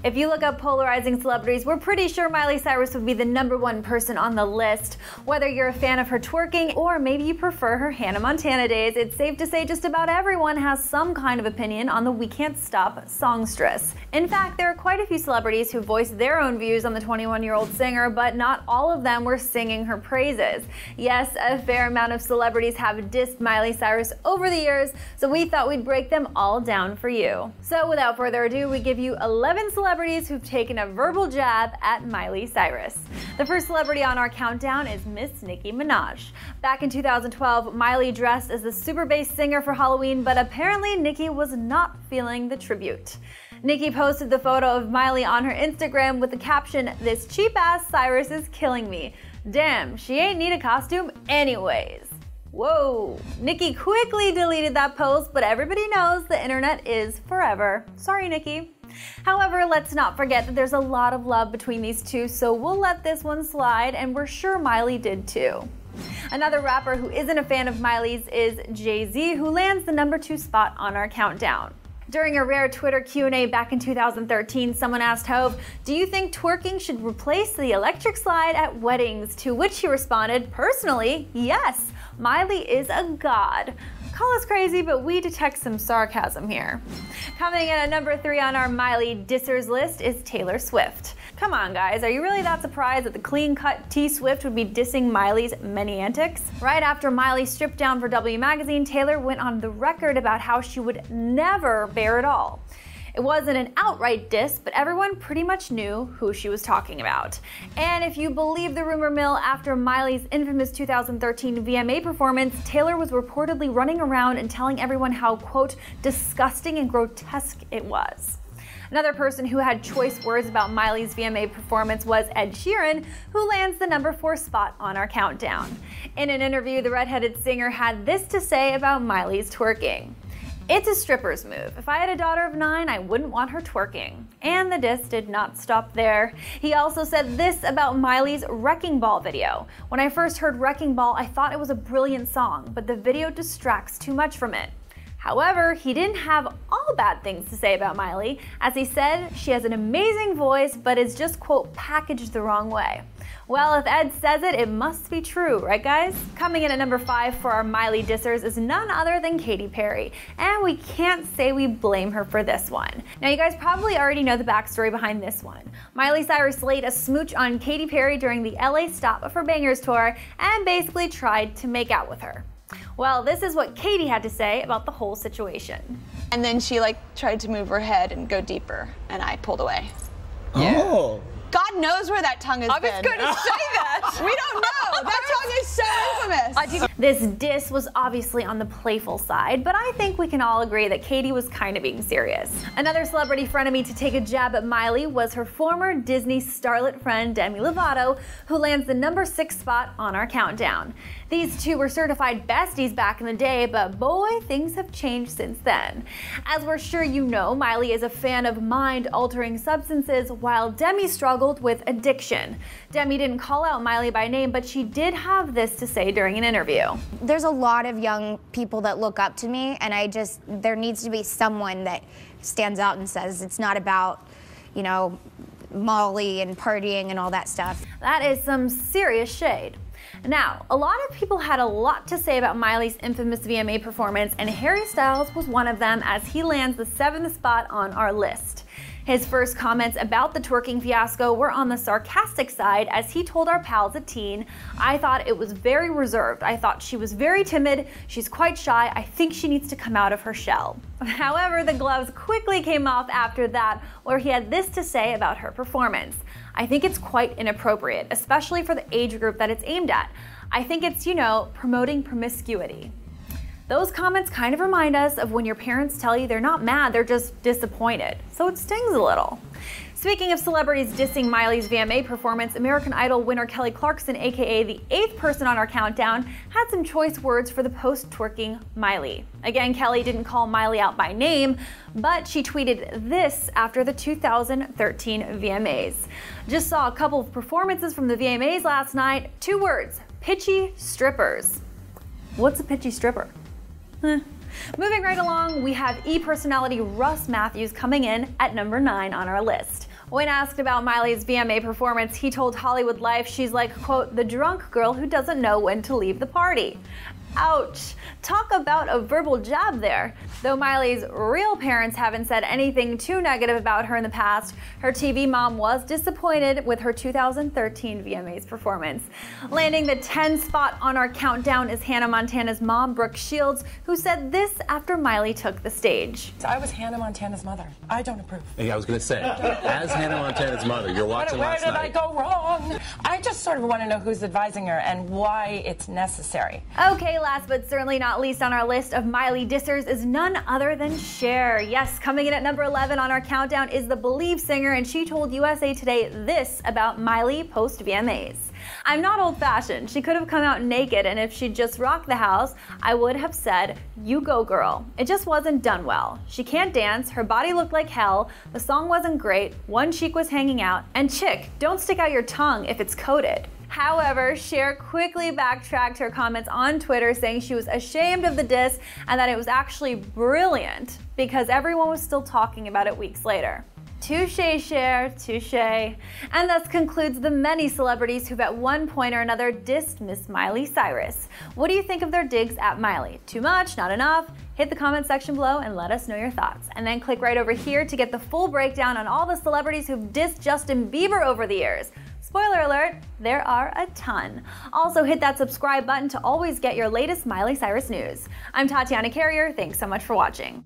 If you look up polarizing celebrities, we're pretty sure Miley Cyrus would be the #1 person on the list. Whether you're a fan of her twerking or maybe you prefer her Hannah Montana days, it's safe to say just about everyone has some kind of opinion on the We Can't Stop songstress. In fact, there are quite a few celebrities who voiced their own views on the 21-year-old singer, but not all of them were singing her praises. Yes, a fair amount of celebrities have dissed Miley Cyrus over the years, so we thought we'd break them all down for you. So without further ado, we give you 11 celebrities who've taken a verbal jab at Miley Cyrus. The first celebrity on our countdown is Miss Nicki Minaj. Back in 2012, Miley dressed as the super bass singer for Halloween, but apparently Nicki was not feeling the tribute. Nicki posted the photo of Miley on her Instagram with the caption, "This cheap-ass Cyrus is killing me. Damn, she ain't need a costume anyways." Whoa. Nicki quickly deleted that post, but everybody knows the internet is forever. Sorry, Nicki. However, let's not forget that there's a lot of love between these two, so we'll let this one slide, and we're sure Miley did too. Another rapper who isn't a fan of Miley's is JayZ, who lands the #2 spot on our countdown. During a rare Twitter Q&A back in 2013, someone asked Hove, "Do you think twerking should replace the electric slide at weddings?" To which he responded, "Personally, yes. Miley is a god." Call us crazy, but we detect some sarcasm here. Coming in at #3 on our Miley dissers list is Taylor Swift. Come on guys, are you really that surprised that the clean-cut T Swift would be dissing Miley's many antics? Right after Miley stripped down for W Magazine, Taylor went on the record about how she would never bare it all. It wasn't an outright diss, but everyone pretty much knew who she was talking about. And if you believe the rumor mill, after Miley's infamous 2013 VMA performance, Taylor was reportedly running around and telling everyone how, quote, disgusting and grotesque it was. Another person who had choice words about Miley's VMA performance was Ed Sheeran, who lands the #4 spot on our countdown. In an interview, the redheaded singer had this to say about Miley's twerking. "It's a stripper's move. If I had a daughter of 9, I wouldn't want her twerking." And the diss did not stop there. He also said this about Miley's Wrecking Ball video. "When I first heard Wrecking Ball, I thought it was a brilliant song, but the video distracts too much from it." However, he didn't have all bad things to say about Miley, as he said she has an amazing voice but is just, quote, packaged the wrong way. Well, if Ed says it, it must be true, right guys? Coming in at #5 for our Miley dissers is none other than Katy Perry, and we can't say we blame her for this one. Now you guys probably already know the backstory behind this one. Miley Cyrus laid a smooch on Katy Perry during the LA stop of her Bangers tour and basically tried to make out with her. Well, this is what Katy had to say about the whole situation. And then she tried to move her head and go deeper, and I pulled away. Oh. God knows where that tongue has been. I was going to say that. We don't know. That tongue is so infamous. This diss was obviously on the playful side, but I think we can all agree that Katy was kind of being serious. Another celebrity frenemy to take a jab at Miley was her former Disney starlet friend Demi Lovato, who lands the #6 spot on our countdown. These two were certified besties back in the day, but boy, things have changed since then. As we're sure you know, Miley is a fan of mind-altering substances, while Demi struggled with addiction. Demi didn't call out Miley by name, but she did have this to say during an interview. There's a lot of young people that look up to me, and there needs to be someone that stands out and says it's not about, you know, Molly and partying and all that stuff. That is some serious shade. Now, a lot of people had a lot to say about Miley's infamous VMA performance, and Harry Styles was one of them, as he lands the 7th spot on our list. His first comments about the twerking fiasco were on the sarcastic side, as he told our pals at Teen, "I thought it was very reserved. I thought she was very timid. She's quite shy. I think she needs to come out of her shell." However, the gloves quickly came off after that, where he had this to say about her performance. "I think it's quite inappropriate, especially for the age group that it's aimed at. I think it's, you know, promoting promiscuity." Those comments kind of remind us of when your parents tell you they're not mad, they're just disappointed. So it stings a little. Speaking of celebrities dissing Miley's VMA performance, American Idol winner Kelly Clarkson, aka the 8th person on our countdown, had some choice words for the post-twerking Miley. Again, Kelly didn't call Miley out by name, but she tweeted this after the 2013 VMAs. "Just saw a couple of performances from the VMAs last night. 2 words, pitchy strippers." What's a pitchy stripper? Moving right along, we have E-personality Russ Matthews coming in at #9 on our list. When asked about Miley's VMA performance, he told Hollywood Life she's like, quote, the drunk girl who doesn't know when to leave the party. Ouch. Talk about a verbal jab there. Though Miley's real parents haven't said anything too negative about her in the past, her TV mom was disappointed with her 2013 VMAs performance. Landing the 10th spot on our countdown is Hannah Montana's mom, Brooke Shields, who said this after Miley took the stage. I was Hannah Montana's mother. I don't approve. Yeah, I was going to say, as Hannah Montana's mother, you're watching last night. Where did I go wrong? I just sort of want to know who's advising her and why it's necessary. Okay, last but certainly not least on our list of Miley dissers is none other than Cher. Yes, coming in at number 11 on our countdown is the Believe singer, and she told USA Today this about Miley post-VMAs. I'm not old-fashioned. She could have come out naked, and if she'd just rocked the house, I would have said, you go girl. It just wasn't done well. She can't dance, her body looked like hell, the song wasn't great, one cheek was hanging out, and chick, don't stick out your tongue if it's coated. However, Cher quickly backtracked her comments on Twitter, saying she was ashamed of the diss and that it was actually brilliant because everyone was still talking about it weeks later. Touché, Cher, touché. And thus concludes the many celebrities who've at one point or another dissed Miss Miley Cyrus. What do you think of their digs at Miley? Too much? Not enough? Hit the comment section below and let us know your thoughts. And then click right over here to get the full breakdown on all the celebrities who've dissed Justin Bieber over the years. Spoiler alert, there are a ton. Also hit that subscribe button to always get your latest Miley Cyrus news. I'm Tatiana Carrier, thanks so much for watching.